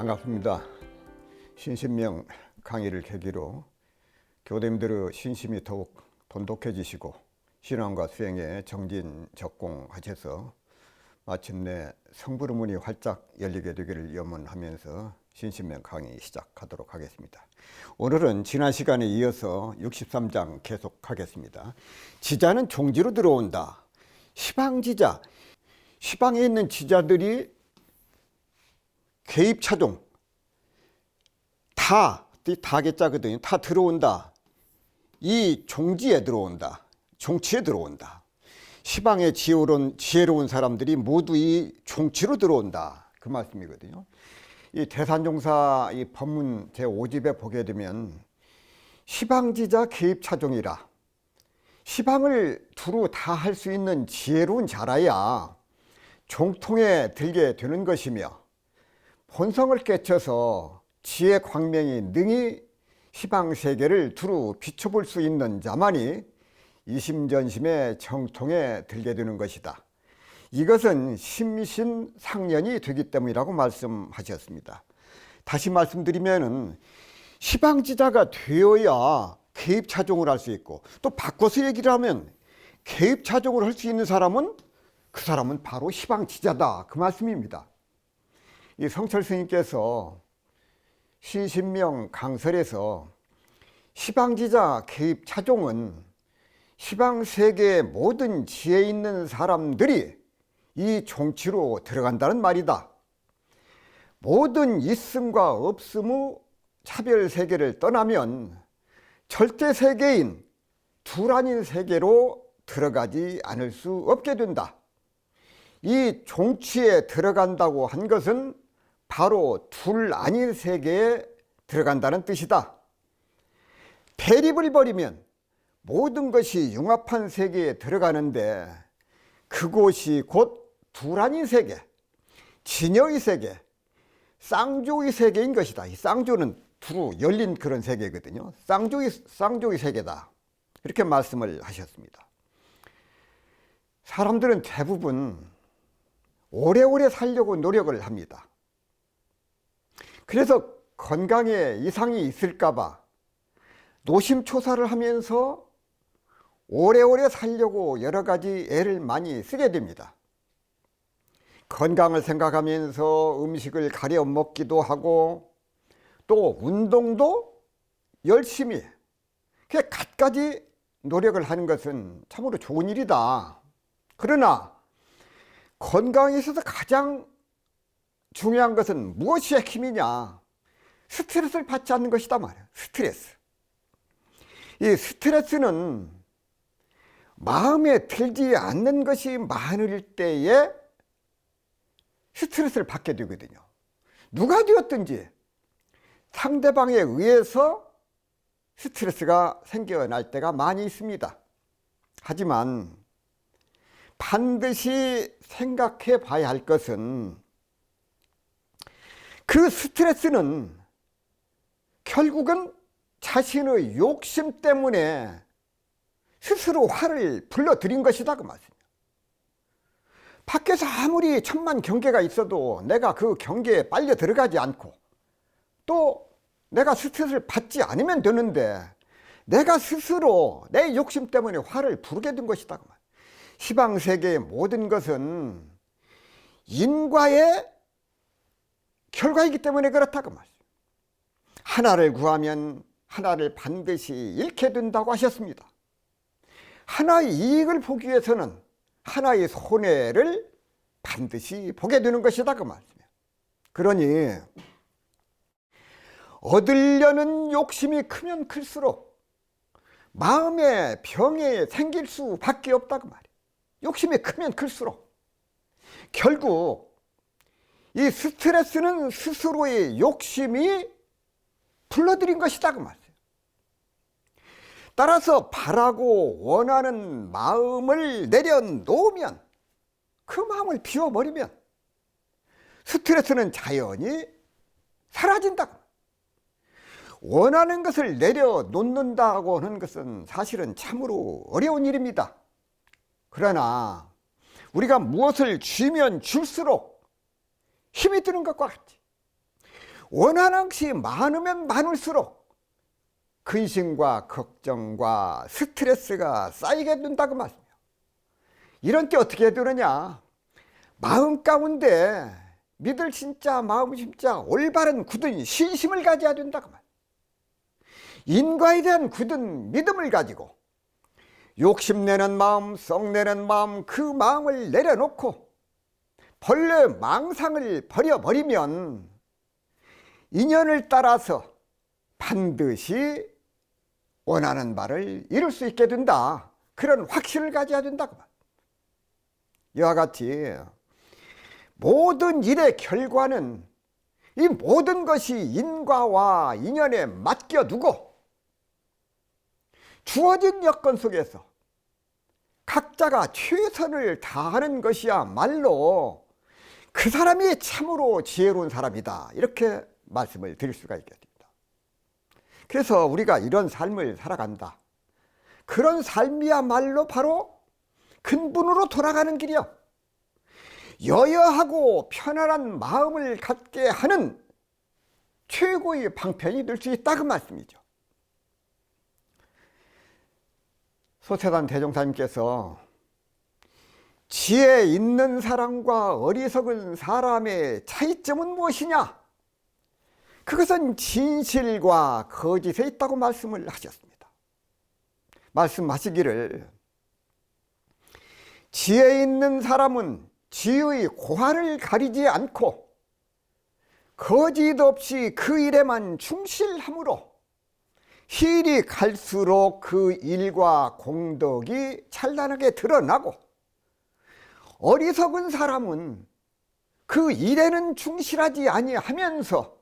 반갑습니다. 신신명 강의를 계기로 교대님들의 신심이 더욱 돈독해지시고 신앙과 수행에 정진적공하셔서 마침내 성부의 문이 활짝 열리게 되기를 염원하면서 신신명 강의 시작하도록 하겠습니다. 오늘은 지난 시간에 이어서 63장 계속하겠습니다. 지자는 종지로 들어온다. 시방지자, 시방에 있는 지자들이 개입차종, 다개자거든요. 다 들어온다. 이 종지에 들어온다. 종치에 들어온다. 시방의 지혜로운 사람들이 모두 이 종치로 들어온다. 그 말씀이거든요. 이 대산종사 이 법문 제5집에 보게 되면 시방지자 개입차종이라. 시방을 두루 다 할 수 있는 지혜로운 자라야 종통에 들게 되는 것이며 본성을 깨쳐서 지혜 광명이 능히 시방세계를 두루 비춰볼 수 있는 자만이 이심전심의 정통에 들게 되는 것이다. 이것은 심신상련이 되기 때문이라고 말씀하셨습니다. 다시 말씀드리면 시방지자가 되어야 개입차종을 할 수 있고, 또 바꿔서 얘기를 하면 개입차종을 할 수 있는 사람은 그 사람은 바로 시방지자다. 그 말씀입니다. 이 성철 스님께서 신신명 강설에서 시방지자 개입차종은 시방세계의 모든 지혜 있는 사람들이 이 종치로 들어간다는 말이다. 모든 있음과 없음의 차별세계를 떠나면 절대세계인 둘 아닌 세계로 들어가지 않을 수 없게 된다. 이 종치에 들어간다고 한 것은 바로 둘 아닌 세계에 들어간다는 뜻이다. 대립을 버리면 모든 것이 융합한 세계에 들어가는데 그곳이 곧 둘 아닌 세계, 진여의 세계, 쌍조의 세계인 것이다. 이 쌍조는 두루 열린 그런 세계거든요. 쌍조의 세계다. 이렇게 말씀을 하셨습니다. 사람들은 대부분 오래오래 살려고 노력을 합니다. 그래서 건강에 이상이 있을까 봐 노심초사를 하면서 오래오래 살려고 여러 가지 애를 많이 쓰게 됩니다. 건강을 생각하면서 음식을 가려 먹기도 하고 또 운동도 열심히 갖가지 노력을 하는 것은 참으로 좋은 일이다. 그러나 건강에 있어서 가장 중요한 것은 무엇이 핵심이냐? 스트레스를 받지 않는 것이다 말이야. 스트레스. 이 스트레스는 마음에 들지 않는 것이 많을 때에 스트레스를 받게 되거든요. 누가 되었든지 상대방에 의해서 스트레스가 생겨날 때가 많이 있습니다. 하지만 반드시 생각해 봐야 할 것은 그 스트레스는 결국은 자신의 욕심 때문에 스스로 화를 불러들인 것이다 그 말씀이에요. 밖에서 아무리 천만 경계가 있어도 내가 그 경계에 빨려 들어가지 않고 또 내가 스트레스를 받지 않으면 되는데 내가 스스로 내 욕심 때문에 화를 부르게 된 것이다 그 말이에요. 시방세계의 모든 것은 인과의 결과이기 때문에 그렇다고 말씀. 하나를 구하면 하나를 반드시 잃게 된다고 하셨습니다. 하나의 이익을 보기 위해서는 하나의 손해를 반드시 보게 되는 것이다 그 말씀이에요. 그러니 얻으려는 욕심이 크면 클수록 마음의 병이 생길 수밖에 없다 그 말이에요. 욕심이 크면 클수록 결국 이 스트레스는 스스로의 욕심이 불러들인 것이다 그 말이에요. 따라서 바라고 원하는 마음을 내려놓으면, 그 마음을 비워버리면 스트레스는 자연히 사라진다. 원하는 것을 내려놓는다고 하는 것은 사실은 참으로 어려운 일입니다. 그러나 우리가 무엇을 쥐면 줄수록 힘이 드는 것과 같이 원하는 것이 많으면 많을수록 근심과 걱정과 스트레스가 쌓이게 된다고 말씀이에요. 이런 때 어떻게 되느냐, 마음 가운데 믿을 진짜 마음 진짜 올바른 굳은 신심을 가져야 된다고 말이에요. 인과에 대한 굳은 믿음을 가지고 욕심내는 마음, 썩내는 마음, 그 마음을 내려놓고 본래 망상을 버려버리면 인연을 따라서 반드시 원하는 바를 이룰 수 있게 된다. 그런 확신을 가져야 된다고 말이에요. 이와 같이 모든 일의 결과는 이 모든 것이 인과와 인연에 맡겨두고 주어진 여건 속에서 각자가 최선을 다하는 것이야말로 그 사람이 참으로 지혜로운 사람이다, 이렇게 말씀을 드릴 수가 있겠습니다. 그래서 우리가 이런 삶을 살아간다, 그런 삶이야말로 바로 근본으로 돌아가는 길이요, 여여하고 편안한 마음을 갖게 하는 최고의 방편이 될 수 있다, 그 말씀이죠. 소태단 대종사님께서 지혜 있는 사람과 어리석은 사람의 차이점은 무엇이냐? 그것은 진실과 거짓에 있다고 말씀을 하셨습니다. 말씀하시기를 지혜 있는 사람은 지의 고하를 가리지 않고 거짓 없이 그 일에만 충실함으로 일이 갈수록 그 일과 공덕이 찬란하게 드러나고, 어리석은 사람은 그 일에는 충실하지 아니하면서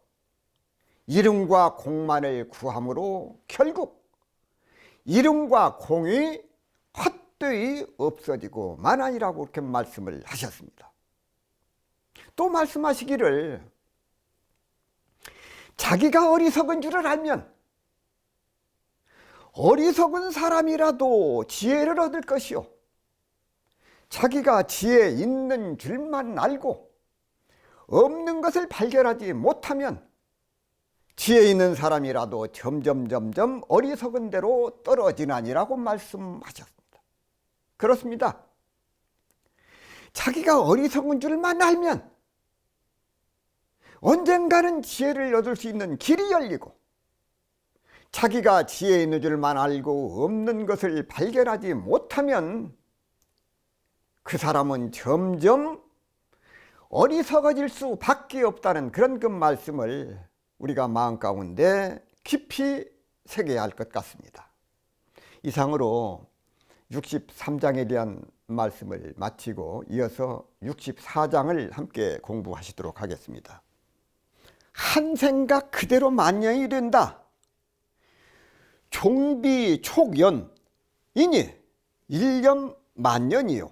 이름과 공만을 구함으로 결국 이름과 공이 헛되이 없어지고 마나니라고 그렇게 말씀을 하셨습니다. 또 말씀하시기를 자기가 어리석은 줄을 알면 어리석은 사람이라도 지혜를 얻을 것이요, 자기가 지혜 있는 줄만 알고 없는 것을 발견하지 못하면 지혜 있는 사람이라도 점점 어리석은 대로 떨어지나니라고 말씀하셨습니다. 그렇습니다. 자기가 어리석은 줄만 알면 언젠가는 지혜를 얻을 수 있는 길이 열리고, 자기가 지혜 있는 줄만 알고 없는 것을 발견하지 못하면 그 사람은 점점 어리석어질 수밖에 없다는 그런 그 말씀을 우리가 마음 가운데 깊이 새겨야 할 것 같습니다. 이상으로 63장에 대한 말씀을 마치고 이어서 64장을 함께 공부하시도록 하겠습니다. 한 생각 그대로 만년이 된다. 종비 촉연 이니 1년 만년이요.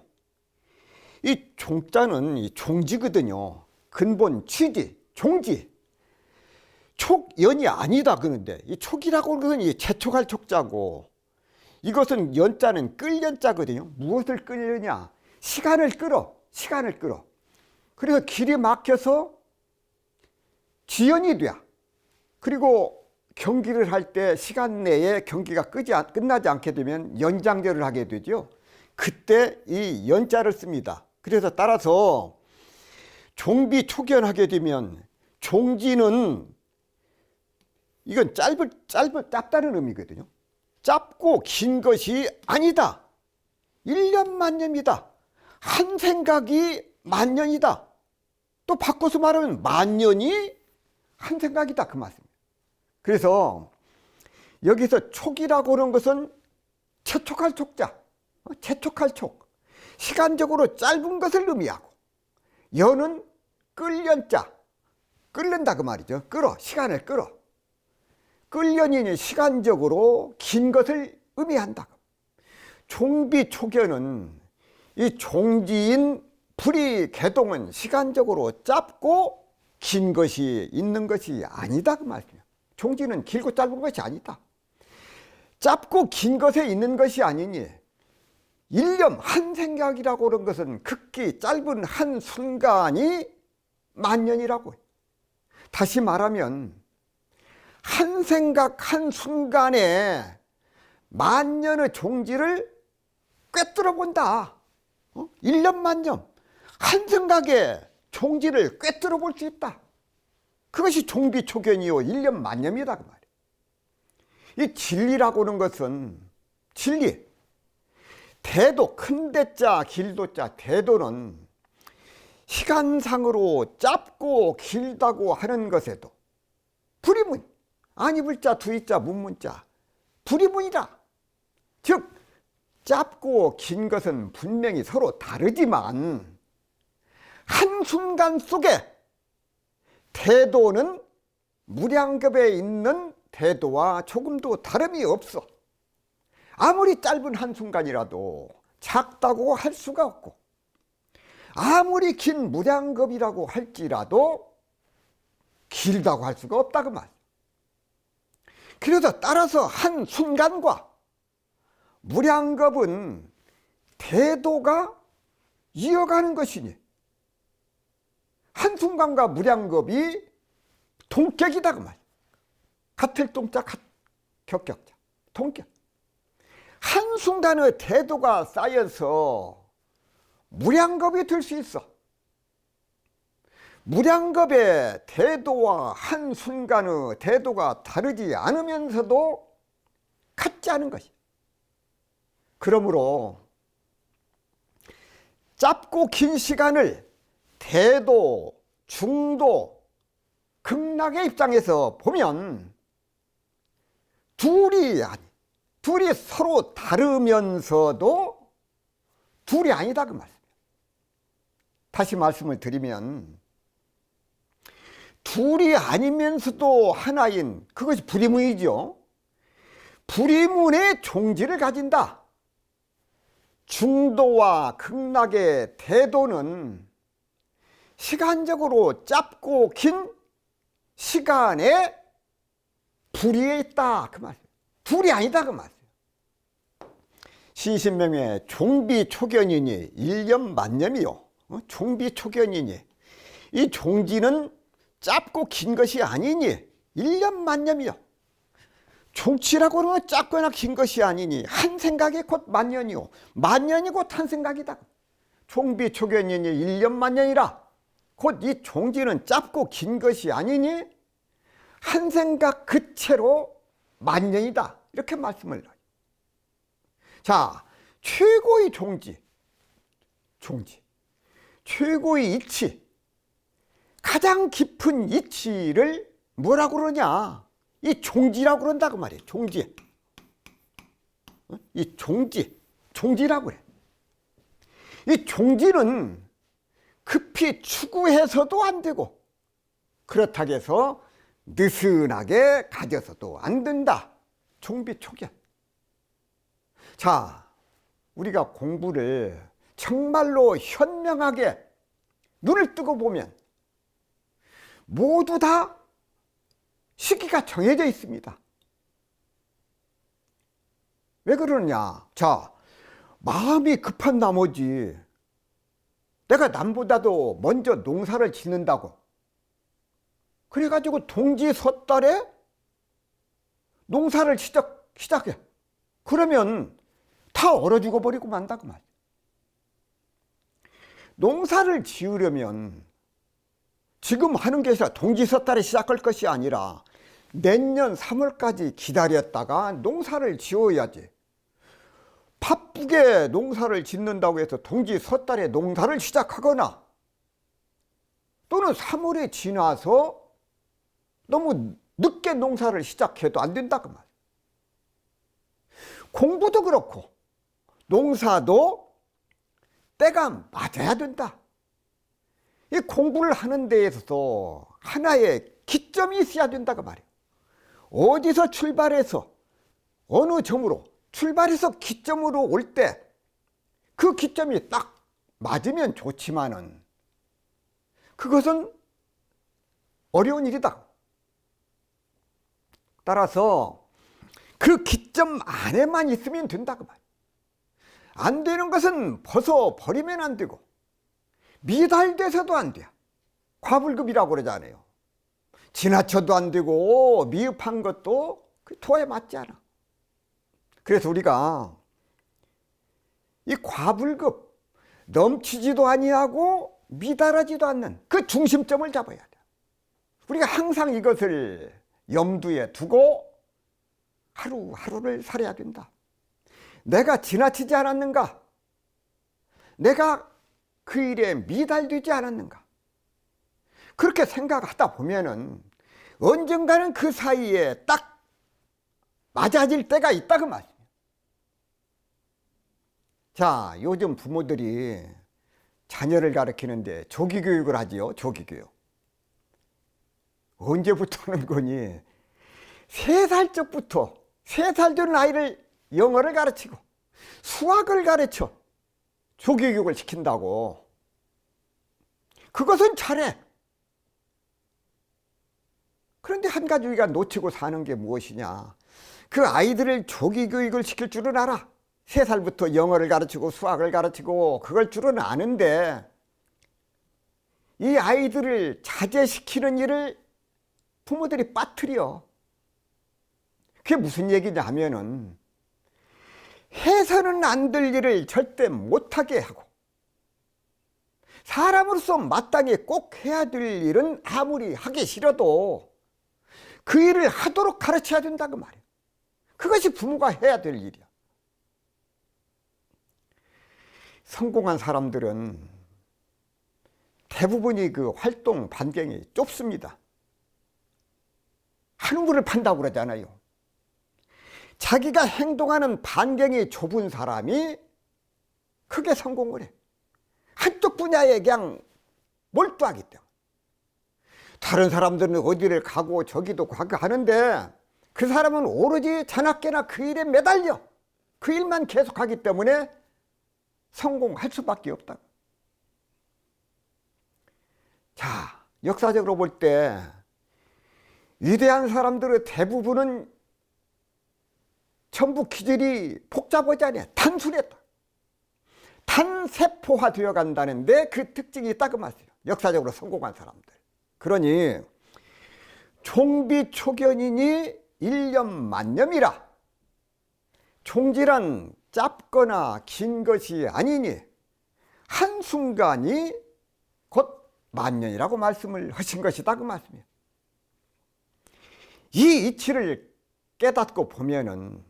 이 종자는 이 종지거든요. 근본 취지, 종지. 촉연이 아니다 그러는데, 이 촉이라고 하는 것은 이 재촉할 촉자고, 이것은 연자는 끌 연자거든요. 무엇을 끌느냐? 시간을 끌어. 그래서 길이 막혀서 지연이 돼. 그리고 경기를 할 때 시간 내에 경기가 끝나지 않게 되면 연장전을 하게 되죠. 그때 이 연자를 씁니다. 그래서 따라서 종비 촉연하게 되면 종지는 이건 짧다는 의미거든요. 짧고 긴 것이 아니다. 1년 만년이다. 한 생각이 만년이다. 또 바꿔서 말하면 만년이 한 생각이다, 그 말씀입니다. 그래서 여기서 촉이라고 하는 것은 채촉할 촉자, 채촉할 촉, 시간적으로 짧은 것을 의미하고, 연은 끌연자, 끓는다 그 말이죠. 끌어, 시간을 끌어. 끌연이 시간적으로 긴 것을 의미한다. 종비 촉연은 이 종지인 불이 개동은 시간적으로 짧고 긴 것이 있는 것이 아니다, 그 말이에요. 종지는 길고 짧은 것이 아니다. 짧고 긴 것에 있는 것이 아니니, 일념 한 생각이라고 하는 것은 극히 짧은 한 순간이 만년이라고 해요. 다시 말하면 한 생각 한순간에 만년의 종지를 꿰뚫어 본다. 1년 만년 한 생각에 종지를 꿰뚫어 볼 수 있다. 그것이 종비초견이요 1년 만년이다 그 말이에요. 이 진리라고 하는 것은 진리, 대도, 큰 대자 길도자 대도는 시간상으로 짧고 길다고 하는 것에도 불이문, 아니불자 두이자 문문자 불이문이다. 즉 짧고 긴 것은 분명히 서로 다르지만 한순간 속에 태도는 무량겁에 있는 태도와 조금도 다름이 없어. 아무리 짧은 한순간이라도 작다고 할 수가 없고 아무리 긴 무량겁이라고 할지라도 길다고 할 수가 없다 그 말. 그래서 따라서 한순간과 무량겁은 태도가 이어가는 것이니 한순간과 무량겁이 동격이다 그 말. 같을 동자 격격자 동격. 한순간의 태도가 쌓여서 무량겁이 될 수 있어. 무량겁의 태도와 한순간의 태도가 다르지 않으면서도 같지 않은 것이. 그러므로 짧고 긴 시간을 대도, 중도, 극락의 입장에서 보면 둘이 서로 다르면서도 둘이 아니다 그 말입니다. 다시 말씀을 드리면 둘이 아니면서도 하나인 그것이 불이문이죠. 불이문의 종지를 가진다. 중도와 극락의 대도는 시간적으로 짧고 긴 시간에 불이에 있다 그 말. 둘이 아니다 그 말. 신신명의 종비초견이니 1년 만년이요. 종비초견이니 이 종지는 짧고 긴 것이 아니니 1년 만년이요. 종치라고 하는 건 짧거나 긴 것이 아니니 한 생각이 곧 만년이요. 만년이 곧 한 생각이다. 종비초견이니 1년 만년이라 곧 이 종지는 짧고 긴 것이 아니니 한 생각 그 채로 만년이다. 이렇게 말씀을 해요. 자, 최고의 종지, 최고의 이치, 가장 깊은 이치를 뭐라고 그러냐? 이 종지라고 그런다 그 말이에요. 종지. 이 종지라고 그래. 이 종지는 급히 추구해서도 안 되고 그렇다고 해서 느슨하게 가져서도 안 된다. 종비초견. 자, 우리가 공부를 정말로 현명하게 눈을 뜨고 보면 모두 다 시기가 정해져 있습니다. 왜 그러느냐? 자, 마음이 급한 나머지 내가 남보다도 먼저 농사를 짓는다고 그래가지고 동지 섣달에 농사를 시작해. 그러면 다 얼어 죽어버리고 만다 그 말. 농사를 지으려면 지금 하는 게 아니라 동지 섣달에 시작할 것이 아니라 내년 3월까지 기다렸다가 농사를 지어야지. 바쁘게 농사를 짓는다고 해서 동지 섣달에 농사를 시작하거나 또는 3월에 지나서 너무 늦게 농사를 시작해도 안 된다 그 말. 공부도 그렇고 농사도 때가 맞아야 된다. 이 공부를 하는 데 있어서 하나의 기점이 있어야 된다 그 말이에요. 어디서 출발해서 어느 점으로 출발해서 기점으로 올 때 그 기점이 딱 맞으면 좋지만은 그것은 어려운 일이다. 따라서 그 기점 안에만 있으면 된다 그 말. 안 되는 것은 벗어버리면 안 되고 미달돼서도 안 돼. 과불급이라고 그러잖아요. 지나쳐도 안 되고 미흡한 것도 그 도에 맞지 않아. 그래서 우리가 이 과불급, 넘치지도 아니하고 미달하지도 않는 그 중심점을 잡아야 돼. 우리가 항상 이것을 염두에 두고 하루하루를 살아야 된다. 내가 지나치지 않았는가? 내가 그 일에 미달되지 않았는가? 그렇게 생각하다 보면은 언젠가는 그 사이에 딱 맞아질 때가 있다 그 말이에요. 자, 요즘 부모들이 자녀를 가르치는데 조기교육을 하지요. 조기교육. 언제부터 하는 거니? 3살 적부터 3살 되는 아이를 영어를 가르치고 수학을 가르쳐 조기교육을 시킨다고. 그것은 잘해. 그런데 한 가지 우리가 놓치고 사는 게 무엇이냐? 그 아이들을 조기교육을 시킬 줄은 알아. 3살부터 영어를 가르치고 수학을 가르치고 그걸 줄은 아는데 이 아이들을 자제시키는 일을 부모들이 빠뜨려. 그게 무슨 얘기냐 하면은 해서는 안 될 일을 절대 못하게 하고 사람으로서 마땅히 꼭 해야 될 일은 아무리 하기 싫어도 그 일을 하도록 가르쳐야 된다 그 말이야. 그것이 부모가 해야 될 일이야. 성공한 사람들은 대부분이 그 활동 반경이 좁습니다. 하늘을 판다고 그러잖아요. 자기가 행동하는 반경이 좁은 사람이 크게 성공을 해. 한쪽 분야에 그냥 몰두하기 때문에. 다른 사람들은 어디를 가고 저기도 가고 하는데 그 사람은 오로지 자나깨나 그 일에 매달려 그 일만 계속하기 때문에 성공할 수밖에 없다. 자, 역사적으로 볼 때 위대한 사람들의 대부분은 전부 기질이 복잡하지 않아요. 단순했다. 단세포화 되어 간다는데 그 특징이 있다 그 말이에요. 역사적으로 성공한 사람들. 그러니 종비초견이니 일념만념이라. 종지란 짧거나 긴 것이 아니니 한순간이 곧 만년이라고 말씀을 하신 것이다 그 말씀이에요. 이 이치를 깨닫고 보면은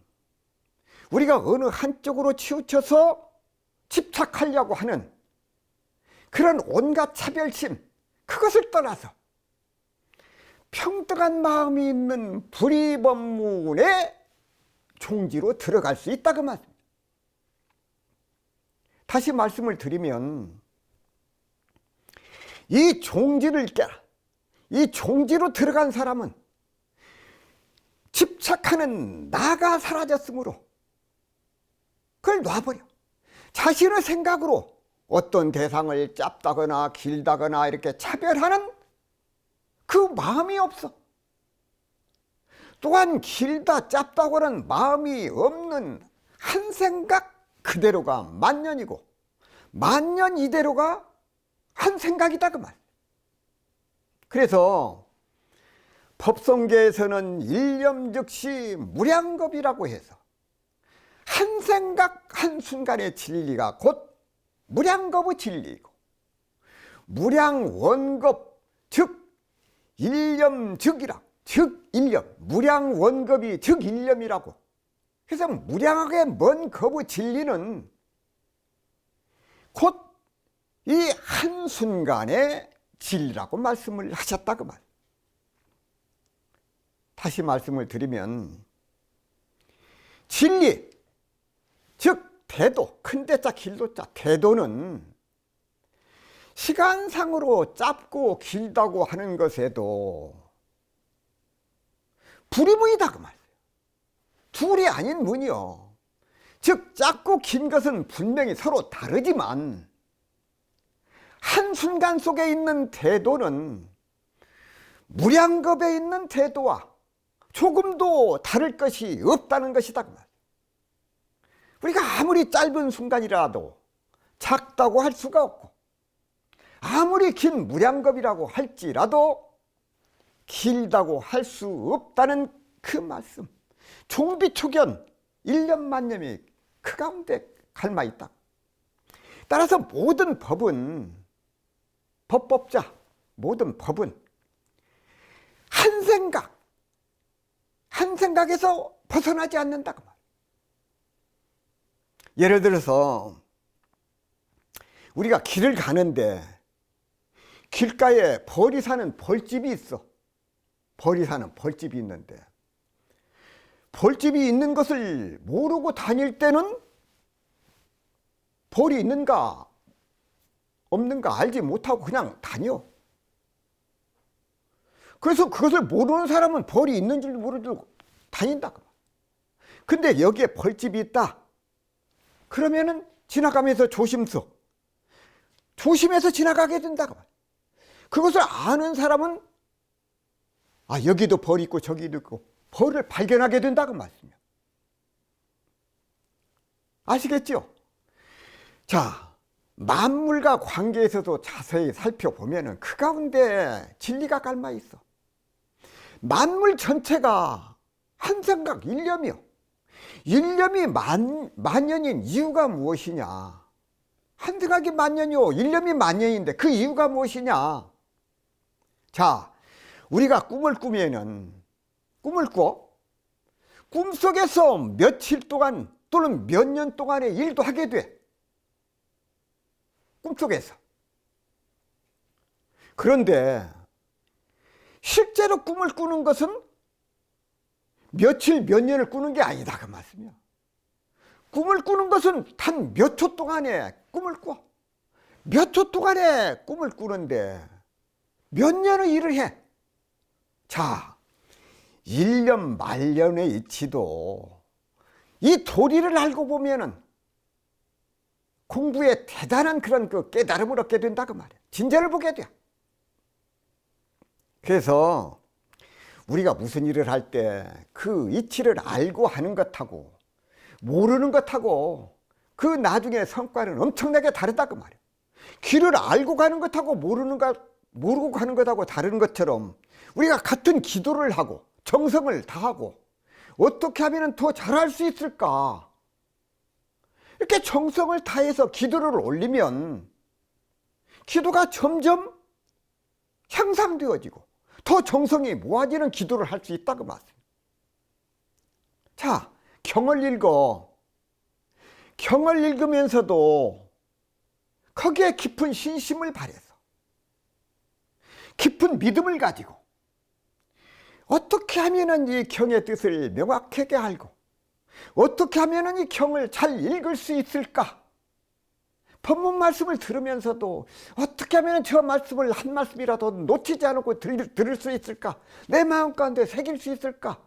우리가 어느 한쪽으로 치우쳐서 집착하려고 하는 그런 온갖 차별심, 그것을 떠나서 평등한 마음이 있는 불이법문의 종지로 들어갈 수 있다 그 말입니다. 다시 말씀을 드리면 이 종지를 깨라. 이 종지로 들어간 사람은 집착하는 나가 사라졌으므로 그걸 놔버려. 자신의 생각으로 어떤 대상을 짧다거나 길다거나 이렇게 차별하는 그 마음이 없어. 또한 길다 짧다고는 마음이 없는 한 생각 그대로가 만년이고 만년 이대로가 한 생각이다 그 말. 그래서 법성계에서는 일념 즉시 무량겁이라고 해서 한 생각 한순간의 진리가 곧 무량겁의 진리이고 무량원겁 즉 일념 즉이라. 즉 일념, 무량원겁이 즉 일념이라고. 그래서 무량하게 먼 겁의 진리는 곧 이 한순간의 진리라고 말씀을 하셨다 그 말. 다시 말씀을 드리면 진리 즉 대도, 큰 대자 길도자 대도는 시간상으로 짧고 길다고 하는 것에도 불이문이다 그 말이에요. 둘이 아닌 문이요. 즉 짧고 긴 것은 분명히 서로 다르지만 한순간 속에 있는 대도는 무량겁에 있는 대도와 조금도 다를 것이 없다는 것이다 그 말이에요. 우리가 아무리 짧은 순간이라도 작다고 할 수가 없고 아무리 긴 무량겁이라고 할지라도 길다고 할 수 없다는 그 말씀. 종비초견 1년 만년이 그 가운데 갈마 있다. 따라서 모든 법은, 법법자 모든 법은 한 생각에서 벗어나지 않는다 그 말. 예를 들어서 우리가 길을 가는데 길가에 벌이 사는 벌집이 있어. 벌이 사는 벌집이 있는데 벌집이 있는 것을 모르고 다닐 때는 벌이 있는가 없는가 알지 못하고 그냥 다녀. 그래서 그것을 모르는 사람은 벌이 있는 줄 모르고 다닌다. 근데 여기에 벌집이 있다. 그러면은 지나가면서 조심해서 지나가게 된다. 그것을 아는 사람은 아, 여기도 벌이 있고 저기도 있고 벌을 발견하게 된다 그 말씀이야. 아시겠죠? 자, 만물과 관계에서도 자세히 살펴보면은 그 가운데 진리가 깔마 있어. 만물 전체가 한 생각 일념이요. 일념이 만년인 이유가 무엇이냐? 한 생각이 만년이요. 일념이 만년인데 그 이유가 무엇이냐? 자, 우리가 꿈을 꾸면은 꿈을 꿔. 꿈속에서 며칠 동안 또는 몇 년 동안의 일도 하게 돼. 꿈속에서. 그런데 실제로 꿈을 꾸는 것은 며칠 몇 년을 꾸는 게 아니다 그 말씀이야. 꿈을 꾸는 것은 단 몇 초 동안에 꿈을 꿔. 몇 초 동안에 꿈을 꾸는데 몇 년의 일을 해. 자, 1년 말년의 이치도 이 도리를 알고 보면은 공부에 대단한 그런 그 깨달음을 얻게 된다 그 말이야. 진짜를 보게 돼. 그래서 우리가 무슨 일을 할 때 그 이치를 알고 하는 것하고 모르는 것하고 그 나중에 성과는 엄청나게 다르다 그 말이야. 길을 알고 가는 것하고 모르고 가는 것하고 다른 것처럼 우리가 같은 기도를 하고 정성을 다하고 어떻게 하면 더 잘할 수 있을까? 이렇게 정성을 다해서 기도를 올리면 기도가 점점 향상되어지고 더 정성이 모아지는 기도를 할 수 있다 그 말씀. 자, 경을 읽어. 경을 읽으면서도 거기에 깊은 신심을 발해서 깊은 믿음을 가지고 어떻게 하면 이 경의 뜻을 명확하게 알고 어떻게 하면 이 경을 잘 읽을 수 있을까? 법문 말씀을 들으면서도 어떻게 하면 저 말씀을 한 말씀이라도 놓치지 않고 들을 수 있을까? 내 마음 가운데 새길 수 있을까?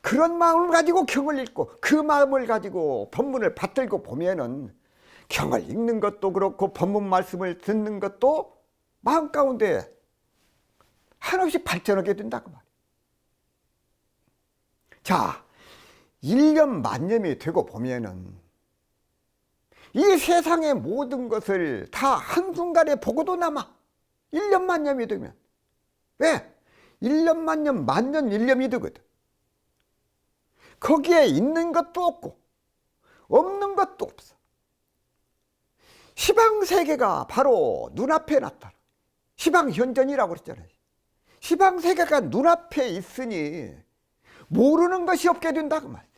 그런 마음을 가지고 경을 읽고 그 마음을 가지고 법문을 받들고 보면은 경을 읽는 것도 그렇고 법문 말씀을 듣는 것도 마음 가운데 한없이 발전하게 된다 그 말이야. 자, 1년 만년이 되고 보면은 이 세상의 모든 것을 다 한순간에 보고도 남아. 1년 만년이 되면. 왜? 1년 만년, 만년 1년이 되거든. 거기에 있는 것도 없고 없는 것도 없어. 시방세계가 바로 눈앞에 나타나. 시방현전이라고 그랬잖아요. 시방세계가 눈앞에 있으니 모르는 것이 없게 된다 그 말이야.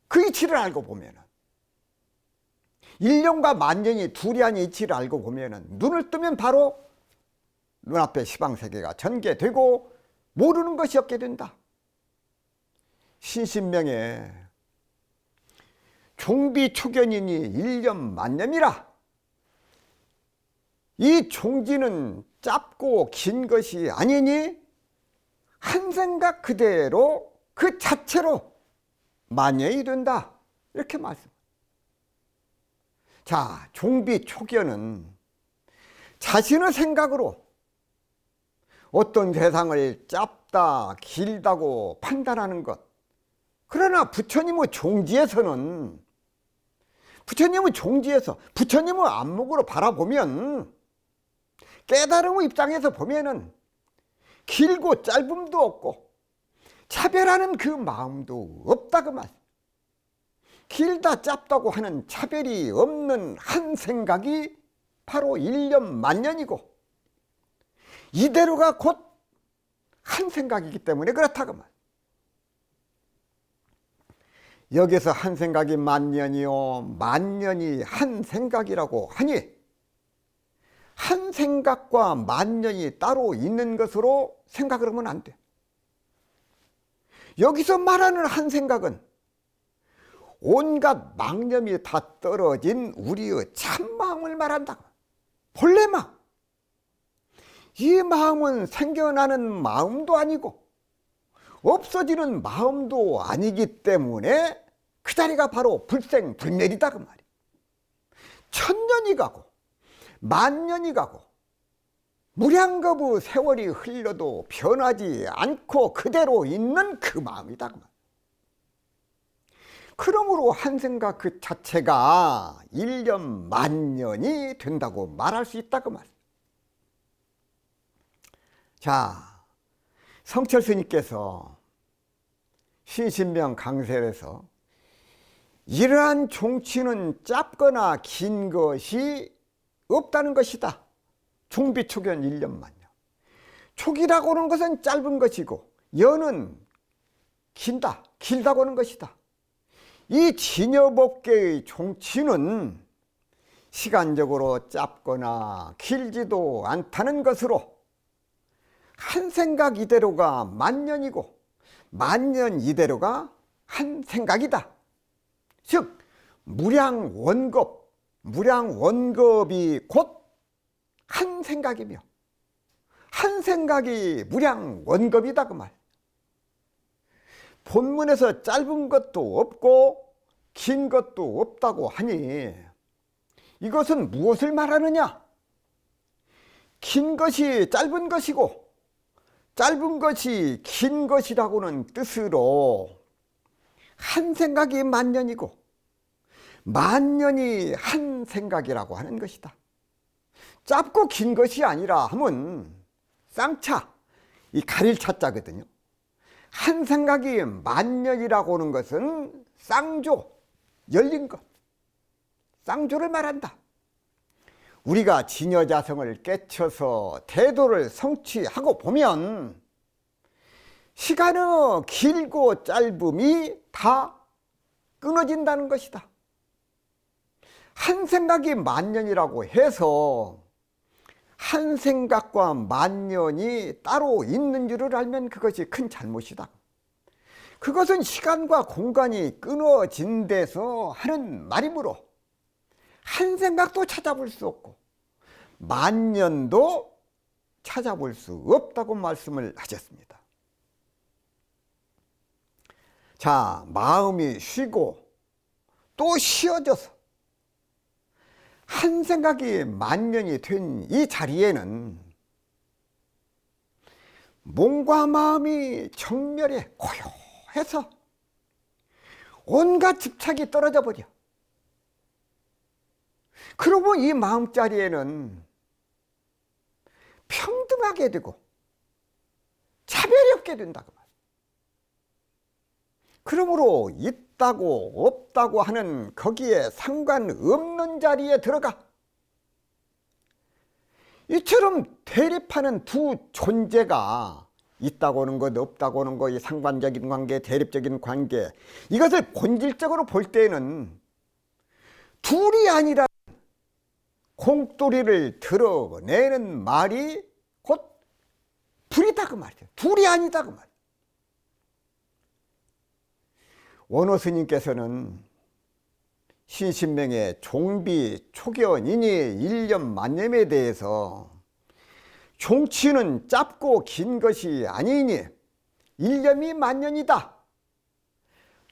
그 이치를 알고 보면은 1년과 만년이 둘이 아닌 이치를 알고 보면은 눈을 뜨면 바로 눈앞에 시방세계가 전개되고 모르는 것이 없게 된다. 신신명에 종비초견이니 1년 만년이라. 이 종지는 짧고 긴 것이 아니니 한 생각 그대로 그 자체로 만년이 된다. 이렇게 말씀. 자, 종비초견은 자신의 생각으로 어떤 세상을 짧다 길다고 판단하는 것. 그러나 부처님의 종지에서는 부처님의 안목으로 바라보면 깨달음의 입장에서 보면은 길고 짧음도 없고 차별하는 그 마음도 없다 그 말. 길다 짧다고 하는 차별이 없는 한 생각이 바로 일념 만년이고, 이대로가 곧 한 생각이기 때문에 그렇다 그 말. 여기서 한 생각이 만년이요, 만년이 한 생각이라고 하니 한 생각과 만년이 따로 있는 것으로 생각을 하면 안 돼. 여기서 말하는 한 생각은 온갖 망념이 다 떨어진 우리의 참마음을 말한다. 본래 마음. 이 마음은 생겨나는 마음도 아니고 없어지는 마음도 아니기 때문에 그 자리가 바로 불생불멸이다 그 말이야. 천년이 가고 만년이 가고 무량겁의 세월이 흘러도 변하지 않고 그대로 있는 그 마음이다 그 말. 그러므로 한 생각 그 자체가 일년 만년이 된다고 말할 수 있다 그 말. 자, 성철 스님께서 신신명 강설에서 이러한 종치는 짧거나 긴 것이 없다는 것이다. 종비초견 일년 만년. 촉이라고 하는 것은 짧은 것이고 연은 긴다, 길다고 하는 것이다. 이 진여법계의 종치는 시간적으로 짧거나 길지도 않다는 것으로 한 생각 이대로가 만년이고 만년 이대로가 한 생각이다. 즉 무량원겁, 무량원겁이 곧 한 생각이며 한 생각이 무량원겁이다 그 말. 본문에서 짧은 것도 없고 긴 것도 없다고 하니 이것은 무엇을 말하느냐? 긴 것이 짧은 것이고 짧은 것이 긴 것이라고는 뜻으로 한 생각이 만년이고 만년이 한 생각이라고 하는 것이다. 짧고 긴 것이 아니라 하면 쌍차, 이 가릴 차자거든요. 한 생각이 만년이라고 하는 것은 쌍조, 열린 것, 쌍조를 말한다. 우리가 진여자성을 깨쳐서 대도를 성취하고 보면 시간의 길고 짧음이 다 끊어진다는 것이다. 한 생각이 만년이라고 해서 한 생각과 만년이 따로 있는 줄을 알면 그것이 큰 잘못이다. 그것은 시간과 공간이 끊어진 데서 하는 말이므로 한 생각도 찾아볼 수 없고 만년도 찾아볼 수 없다고 말씀을 하셨습니다. 자, 마음이 쉬고 또 쉬어져서 한 생각이 만년이 된 이 자리에는 몸과 마음이 정멸해 고요해서 온갖 집착이 떨어져 버려. 그러고 이 마음자리에는 평등하게 되고 차별이 없게 된다 그 말. 그러므로 있다고 없다고 하는 거기에 상관없는 자리에 들어가 이처럼 대립하는 두 존재가 있다고 하는 것 없다고 하는 것, 이 상관적인 관계, 대립적인 관계, 이것을 본질적으로 볼 때는 둘이 아니라 공돌이를 드러내는 말이 곧 불이다 그 말이에요. 둘이 아니다 그 말. 원호 스님께서는 신신명의 종비 초견이니 일념 만념에 대해서 종치는 짧고 긴 것이 아니니 일념이 만년이다.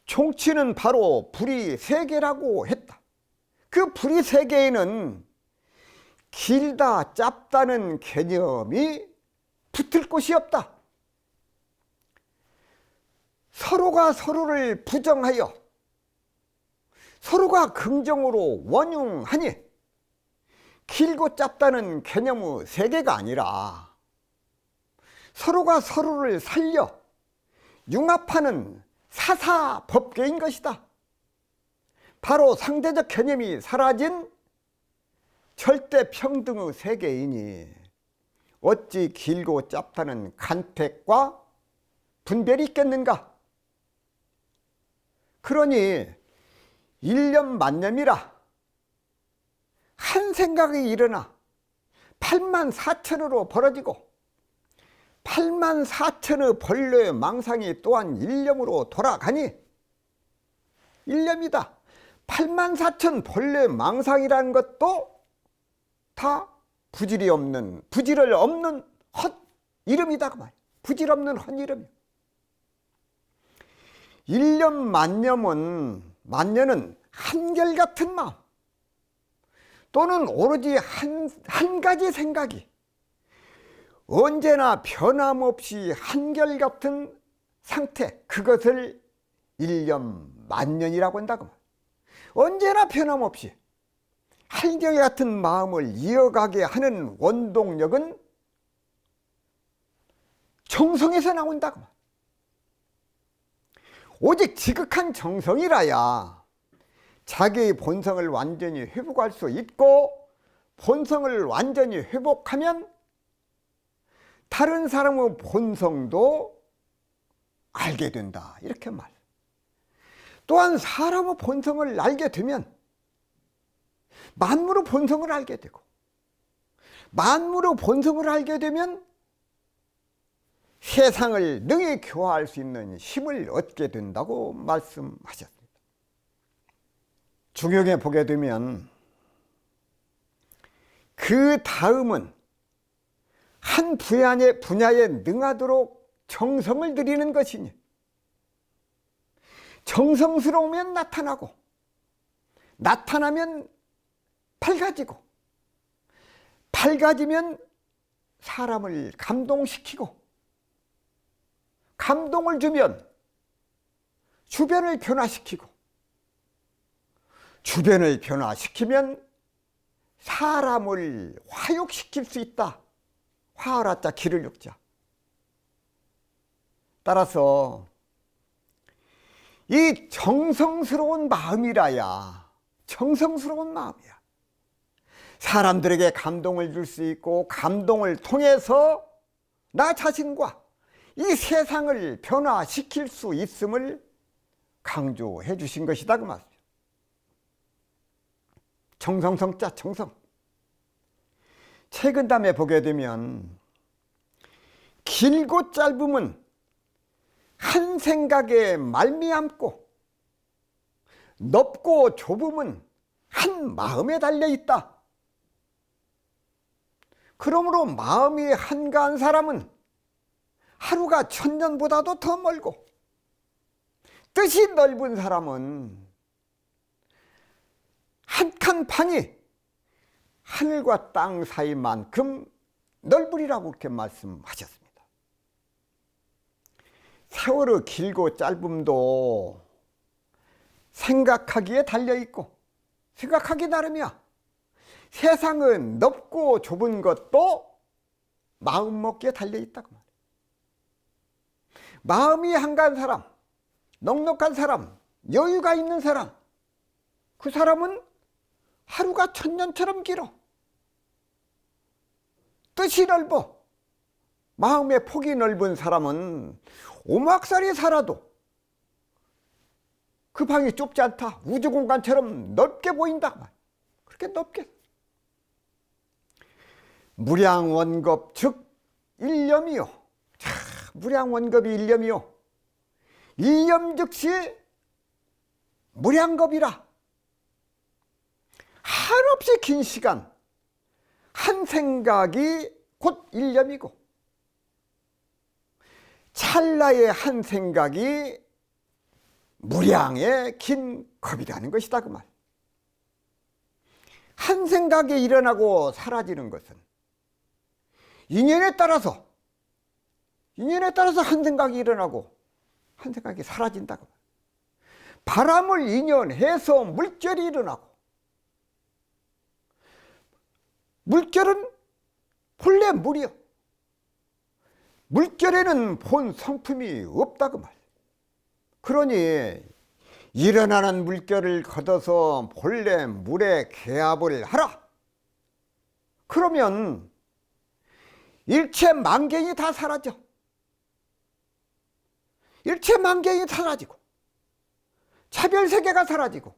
종치는 바로 불이 세계라고 했다. 그 불이 세계에는 길다 짧다는 개념이 붙을 곳이 없다. 서로가 서로를 부정하여 서로가 긍정으로 원흉하니 길고 짧다는 개념의 세계가 아니라 서로가 서로를 살려 융합하는 사사법계인 것이다. 바로 상대적 개념이 사라진 절대 평등의 세계이니 어찌 길고 짧다는 간택과 분별이 있겠는가? 그러니 일념만념이라 한 생각이 일어나 84,000으로 벌어지고 84,000의 벌레의 망상이 또한 일념으로 돌아가니 일념이다. 84,000 벌레의 망상이라는 것도 다 부질이 없는, 부질을 없는 헛 이름이다 그 말이야. 부질 없는 헛 이름이야. 일념만념은, 만년은 한결같은 마음 또는 오로지 한 가지 생각이 언제나 변함없이 한결같은 상태, 그것을 일념만년이라고 한다고 말이야. 언제나 변함없이 한결같은 마음을 이어가게 하는 원동력은 정성에서 나온다고 말이야. 오직 지극한 정성이라야 자기의 본성을 완전히 회복할 수 있고, 본성을 완전히 회복하면 다른 사람의 본성도 알게 된다, 이렇게 말. 또한 사람의 본성을 알게 되면 만물의 본성을 알게 되고, 만물의 본성을 알게 되면 세상을 능히 교화할 수 있는 힘을 얻게 된다고 말씀하셨습니다. 중용에 보게 되면 그 다음은 한 분야에 능하도록 정성을 들이는 것이니, 정성스러우면 나타나고, 나타나면 밝아지고, 밝아지면 사람을 감동시키고, 감동을 주면 주변을 변화시키고, 주변을 변화시키면 사람을 화육시킬 수 있다. 화하라자 기를 육자. 따라서 이 정성스러운 마음이라야, 정성스러운 마음이야, 사람들에게 감동을 줄 수 있고, 감동을 통해서 나 자신과 이 세상을 변화시킬 수 있음을 강조해 주신 것이다 그 말이에요. 정성성자 정성. 최근담에 보게 되면 길고 짧음은 한 생각에 말미암고, 넓고 좁음은 한 마음에 달려 있다. 그러므로 마음이 한가한 사람은 하루가 천년보다도 더 멀고, 뜻이 넓은 사람은 한 칸 방이 하늘과 땅 사이만큼 넓으리라고 그렇게 말씀하셨습니다. 세월의 길고 짧음도 생각하기에 달려있고, 생각하기 나름이야. 세상은 넓고 좁은 것도 마음먹기에 달려있다고 말이야. 마음이 한가한 사람, 넉넉한 사람, 여유가 있는 사람, 그 사람은 하루가 천년처럼 길어. 뜻이 넓어. 마음의 폭이 넓은 사람은 오막살이 살아도 그 방이 좁지 않다. 우주공간처럼 넓게 보인다. 그렇게 넓게. 무량원겁 즉 일념이요. 무량원겁이 일념이요. 일념 즉시 무량겁이라. 한없이 긴 시간 한 생각이 곧 일념이고, 찰나의 한 생각이 무량의 긴 겁이라는 것이다 그 말. 한 생각이 일어나고 사라지는 것은 인연에 따라서 한 생각이 일어나고 한 생각이 사라진다고. 바람을 인연해서 물결이 일어나고, 물결은 본래 물이요. 물결에는 본 성품이 없다고 말. 그러니 일어나는 물결을 걷어서 본래 물에 개합을 하라. 그러면 일체 만경이 다 사라져. 일체 만경이 사라지고 차별세계가 사라지고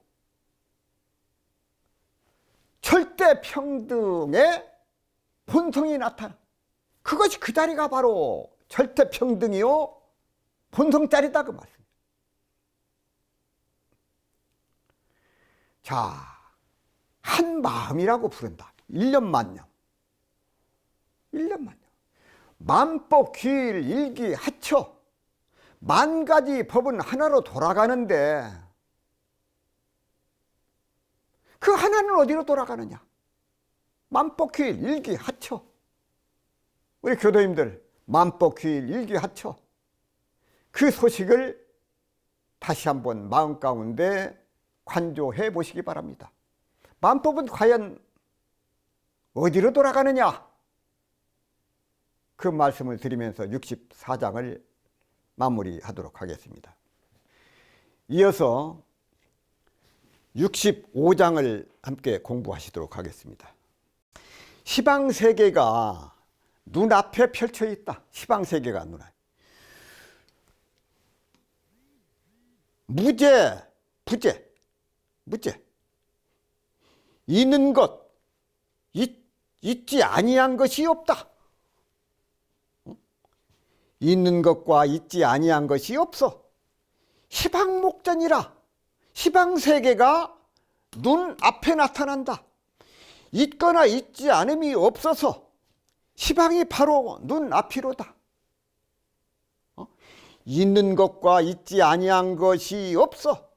절대 평등의 본성이 나타나. 그것이 그 자리가 바로 절대 평등이요 본성자리다 그 말씀. 자, 한 마음이라고 부른다. 일념만념. 일념만념. 만법 규일 일기 하처. 만 가지 법은 하나로 돌아가는데 그 하나는 어디로 돌아가느냐? 만법 규일 일기 하처. 우리 교도님들 만법 규일 일기 하처. 그 소식을 다시 한번 마음 가운데 관조해 보시기 바랍니다. 만법은 과연 어디로 돌아가느냐? 그 말씀을 드리면서 64장을 마무리하도록 하겠습니다. 이어서 65장을 함께 공부하시도록 하겠습니다. 시방세계가 눈앞에 펼쳐 있다. 시방세계가 눈앞에. 무제, 부제, 무제. 있는 것, 있지 아니한 것이 없다. 있는 것과 있지 아니한 것이 없어. 시방목전이라. 시방세계가 눈앞에 나타난다. 있거나 있지 않음이 없어서 시방이 바로 눈앞이로다. 있는 것과 있지 아니한 것이 없어.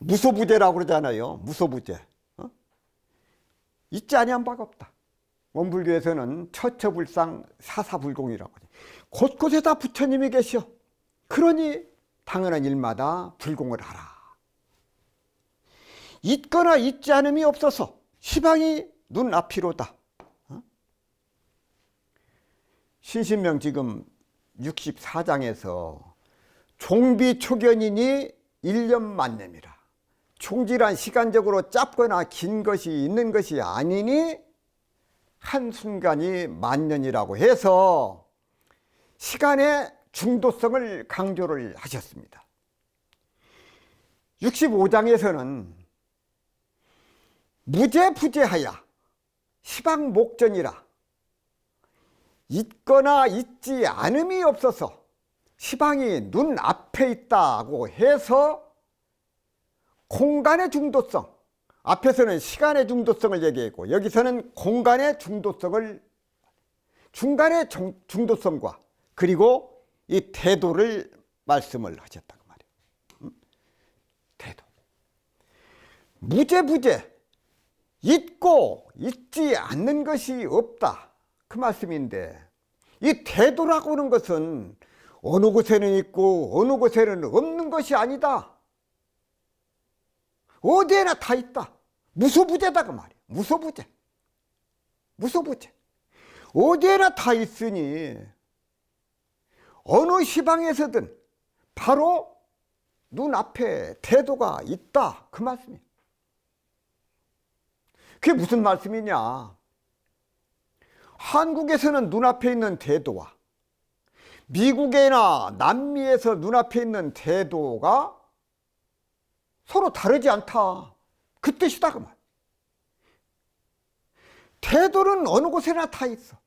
무소부재라고 그러잖아요. 무소부재. 있지 아니한 바가 없다. 원불교에서는 처처불상 사사불공이라고 하죠. 곳곳에다 부처님이 계셔. 그러니 당연한 일마다 불공을 하라. 있거나 있지 않음이 없어서 시방이 눈앞이로다. 신신명 지금 64장에서 종비초견이니 일념만념이라. 총질한 시간적으로 짧거나 긴 것이 있는 것이 아니니 한순간이 만년이라고 해서 시간의 중도성을 강조를 하셨습니다. 65장에서는 무제부재하야 시방목전이라. 있거나 있지 않음이 없어서 시방이 눈앞에 있다고 해서 공간의 중도성, 앞에서는 시간의 중도성을 얘기했고 여기서는 공간의 중도성을, 중간의 중도성과 그리고 이 태도를 말씀을 하셨다고 말이에요. 태도. 무제부재, 있고 있지 않는 것이 없다. 그 말씀인데 이 태도라고 하는 것은 어느 곳에는 있고 어느 곳에는 없는 것이 아니다. 어디에나 다 있다. 무소부재다 그 말이에요. 무소부재. 무소부재. 어디에나 다 있으니 어느 시방에서든 바로 눈앞에 태도가 있다. 그 말씀이에요. 그게 무슨 말씀이냐? 한국에서는 눈앞에 있는 태도와 미국이나 남미에서 눈앞에 있는 태도가 서로 다르지 않다. 그 뜻이다 그 말. 태도는 어느 곳에나 다 있어.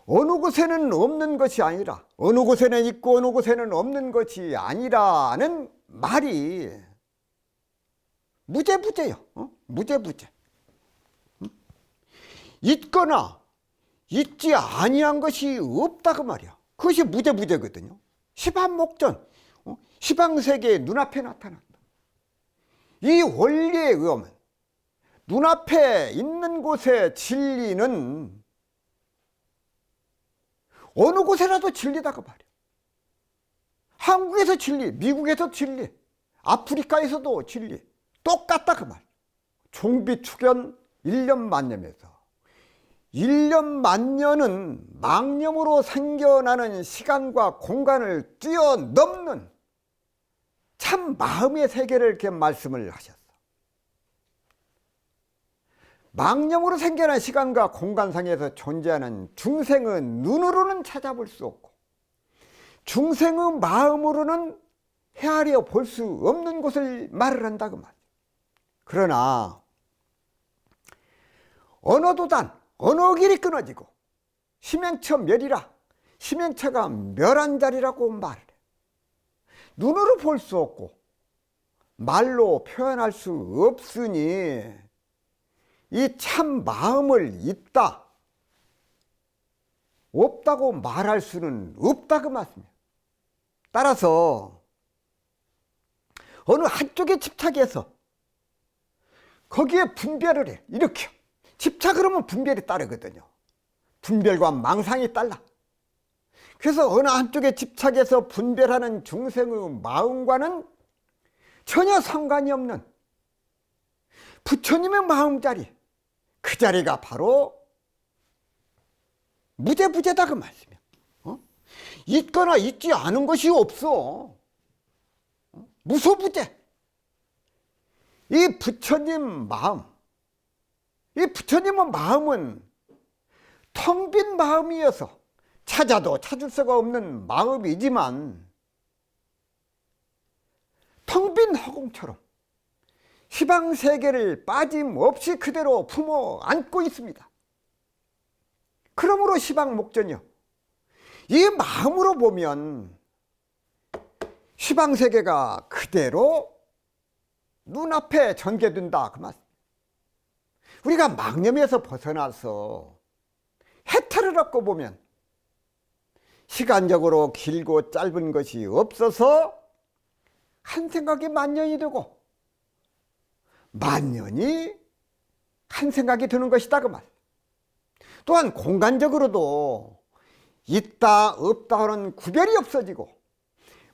어느 곳에는 없는 것이 아니라, 어느 곳에는 있고 어느 곳에는 없는 것이 아니라는 말이 무제부재요. 무제부재. 있거나 있지 아니한 것이 없다 그 말이야. 그것이 무제부재거든요. 시방목전, 시방세계의 눈앞에 나타난다. 이 원리에 의하면 눈앞에 있는 곳의 진리는 어느 곳에라도 진리다 그 말이야. 한국에서 진리, 미국에서 진리, 아프리카에서도 진리 똑같다 그 말. 종비축연 1년 만년에서 1년 만년은 망념으로 생겨나는 시간과 공간을 뛰어넘는 참 마음의 세계를 이렇게 말씀을 하셨어. 망념으로 생겨난 시간과 공간상에서 존재하는 중생은 눈으로는 찾아볼 수 없고 중생의 마음으로는 헤아려 볼 수 없는 곳을 말을 한다 그 말. 그러나 어느 도단 어느 길이 끊어지고 심행처 멸이라 심행처가 멸한 자리라고 말을 해. 눈으로 볼 수 없고 말로 표현할 수 없으니 이 참 마음을 있다 없다고 말할 수는 없다 그 말씀이에요. 따라서 어느 한쪽에 집착해서 거기에 분별을 해. 일으켜 집착을 하면 분별이 따르거든요. 분별과 망상이 달라. 그래서 어느 한쪽에 집착해서 분별하는 중생의 마음과는 전혀 상관이 없는 부처님의 마음자리, 그 자리가 바로 무제부제다 그 말씀이야. 있거나 있지 않은 것이 없어. 무소부재. 이 부처님 마음, 이 부처님의 마음은 텅 빈 마음이어서 찾아도 찾을 수가 없는 마음이지만 텅 빈 허공처럼 시방세계를 빠짐없이 그대로 품어 안고 있습니다. 그러므로 시방목전이요, 이 마음으로 보면 시방세계가 그대로 눈앞에 전개된다 그 말. 우리가 망념에서 벗어나서 해탈을 얻고 보면 시간적으로 길고 짧은 것이 없어서 한 생각이 만년이 되고 만년이 한 생각이 드는 것이다 그 말. 또한 공간적으로도 있다 없다 하는 구별이 없어지고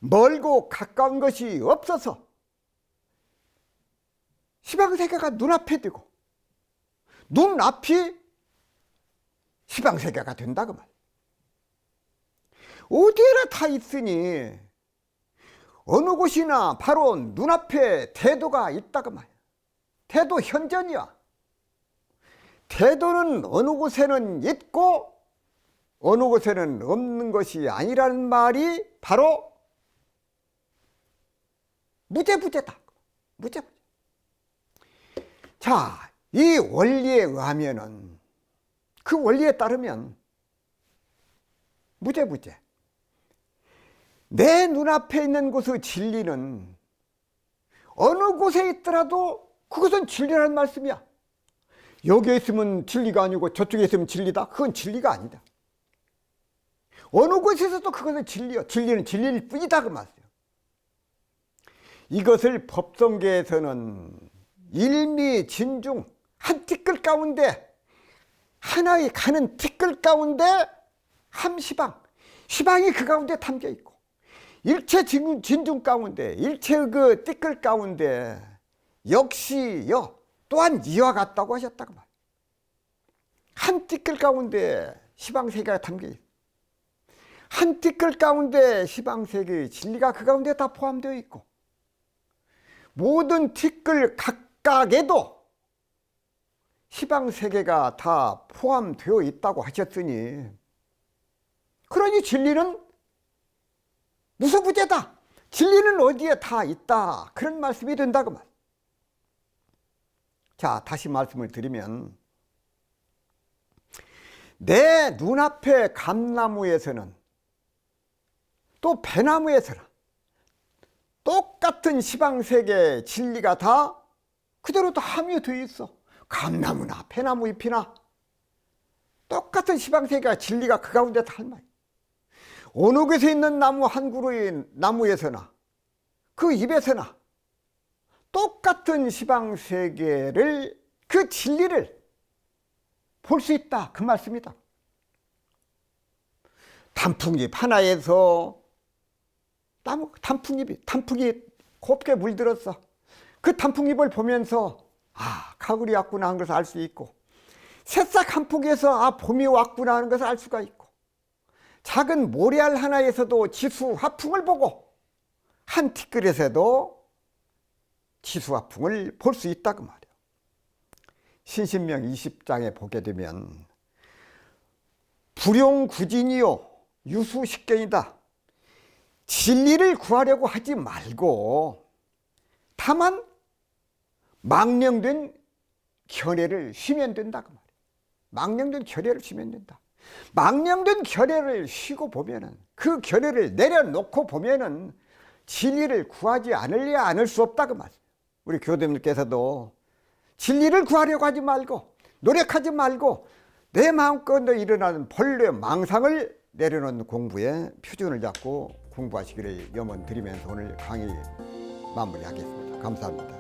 멀고 가까운 것이 없어서 시방세계가 눈앞에 되고 눈앞이 시방세계가 된다 그 말. 어디에나 다 있으니 어느 곳이나 바로 눈앞에 태도가 있다 그 말. 태도 현전이야. 태도는 어느 곳에는 있고 어느 곳에는 없는 것이 아니라는 말이 바로 무제부제다. 무제부제. 자, 이 원리에 의하면은, 그 원리에 따르면 무제부제. 내 눈앞에 있는 곳의 진리는 어느 곳에 있더라도 그것은 진리라는 말씀이야. 여기에 있으면 진리가 아니고 저쪽에 있으면 진리다? 그건 진리가 아니다. 어느 곳에서도 그것은 진리야. 진리는 진리일 뿐이다 그 말이에요. 이것을 법성계에서는 일미진중, 한 티끌 가운데, 하나의 가는 티끌 가운데 함시방, 시방이 그 가운데 담겨 있고 일체 진중 가운데, 일체의 그 티끌 가운데 역시요 또한 이와 같다고 하셨다고 말. 한 티끌 가운데 시방세계가 담겨 있고 한 티끌 가운데 시방세계의 진리가 그 가운데 다 포함되어 있고 모든 티끌 각각에도 시방세계가 다 포함되어 있다고 하셨으니 그러니 진리는 무소부재다. 진리는 어디에 다 있다. 그런 말씀이 된다고 말. 자, 다시 말씀을 드리면 내 눈앞의 감나무에서는 또 배나무에서는 똑같은 시방세계 진리가 다 그대로 다 함유되어 있어. 감나무나 배나무 잎이나 똑같은 시방세계가 진리가 그 가운데 다 할 말이야. 어느 곳에 있는 나무 한 그루의 나무에서나 그 잎에서나 똑같은 시방세계를 그 진리를 볼 수 있다 그 말씀이다. 단풍잎 하나에서 단풍이 곱게 물들었어. 그 단풍잎을 보면서 가을이 왔구나 하는 것을 알 수 있고, 새싹 한 폭에서 봄이 왔구나 하는 것을 알 수가 있고, 작은 모래알 하나에서도 지수 화풍을 보고 한 티끌에서도 지수 화풍을 볼 수 있다고 말이야. 신신명 20장에 보게 되면 불용구진이요 유수식견이다. 진리를 구하려고 하지 말고 다만 망령된 결례를 쉬면 된다고 말이야. 망령된 결례를 쉬면 된다. 망령된 결례를 쉬고 보면은, 그 결례를 내려놓고 보면은 진리를 구하지 않으려 않을 수 없다고 말이야. 우리 교도님께서도 진리를 구하려고 하지 말고 노력하지 말고 내 마음껏 일어나는 본래 망상을 내려놓는 공부에 표준을 잡고 공부하시기를 염원드리면서 오늘 강의 마무리하겠습니다. 감사합니다.